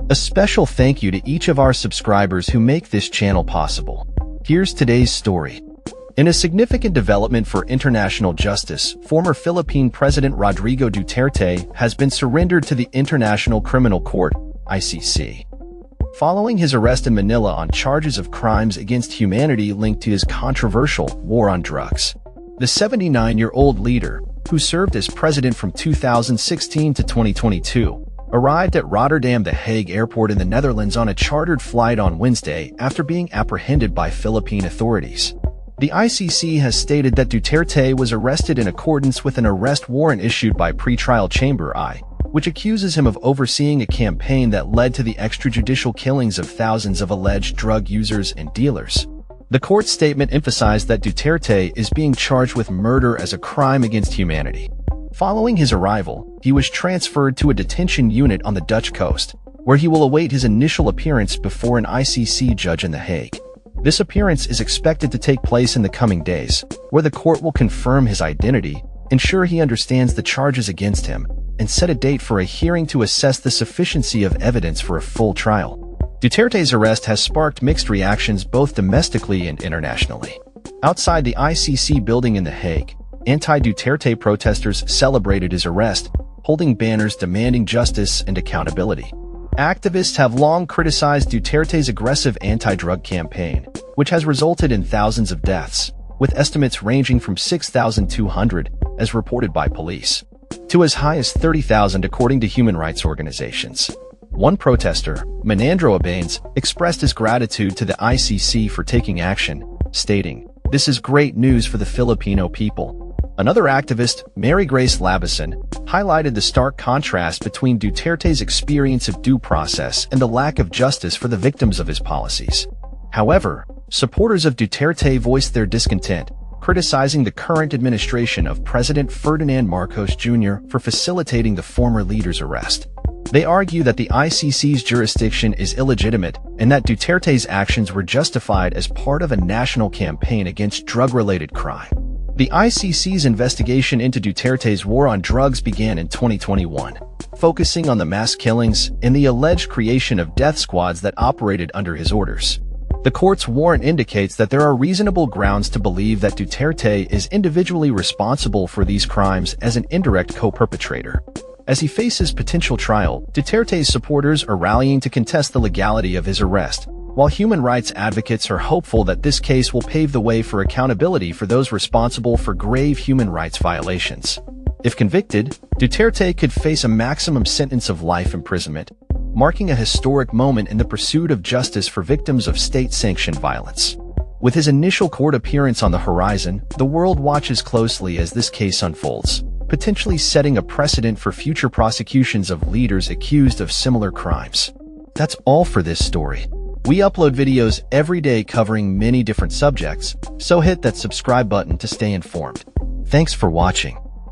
A special thank you to each of our subscribers who make this channel possible. Here's today's story. In a significant development for international justice, former Philippine President Rodrigo Duterte has been surrendered to the International Criminal Court, ICC. Following his arrest in Manila on charges of crimes against humanity linked to his controversial war on drugs. The 79-year-old leader, who served as president from 2016 to 2022, arrived at Rotterdam The Hague Airport in the Netherlands on a chartered flight on Wednesday after being apprehended by Philippine authorities. The ICC has stated that Duterte was arrested in accordance with an arrest warrant issued by Pretrial Chamber I, which accuses him of overseeing a campaign that led to the extrajudicial killings of thousands of alleged drug users and dealers. The court statement emphasized that Duterte is being charged with murder as a crime against humanity. Following his arrival, he was transferred to a detention unit on the Dutch coast, where he will await his initial appearance before an ICC judge in The Hague. This appearance is expected to take place in the coming days, where the court will confirm his identity, ensure he understands the charges against him, and set a date for a hearing to assess the sufficiency of evidence for a full trial. Duterte's arrest has sparked mixed reactions both domestically and internationally. Outside the ICC building in The Hague, anti-Duterte protesters celebrated his arrest, holding banners demanding justice and accountability. Activists have long criticized Duterte's aggressive anti-drug campaign, which has resulted in thousands of deaths, with estimates ranging from 6,200, as reported by police, to as high as 30,000 according to human rights organizations. One protester, Manandro Abanes, expressed his gratitude to the ICC for taking action, stating, "This is great news for the Filipino people." Another activist, Mary Grace Labason, highlighted the stark contrast between Duterte's experience of due process and the lack of justice for the victims of his policies. However, supporters of Duterte voiced their discontent, criticizing the current administration of President Ferdinand Marcos Jr. for facilitating the former leader's arrest. They argue that the ICC's jurisdiction is illegitimate and that Duterte's actions were justified as part of a national campaign against drug-related crime. The ICC's investigation into Duterte's war on drugs began in 2021, focusing on the mass killings and the alleged creation of death squads that operated under his orders. The court's warrant indicates that there are reasonable grounds to believe that Duterte is individually responsible for these crimes as an indirect co-perpetrator. As he faces potential trial, Duterte's supporters are rallying to contest the legality of his arrest, while human rights advocates are hopeful that this case will pave the way for accountability for those responsible for grave human rights violations. If convicted, Duterte could face a maximum sentence of life imprisonment, marking a historic moment in the pursuit of justice for victims of state-sanctioned violence. With his initial court appearance on the horizon, the world watches closely as this case unfolds, potentially setting a precedent for future prosecutions of leaders accused of similar crimes. That's all for this story. We upload videos every day covering many different subjects, so hit that subscribe button to stay informed. Thanks for watching.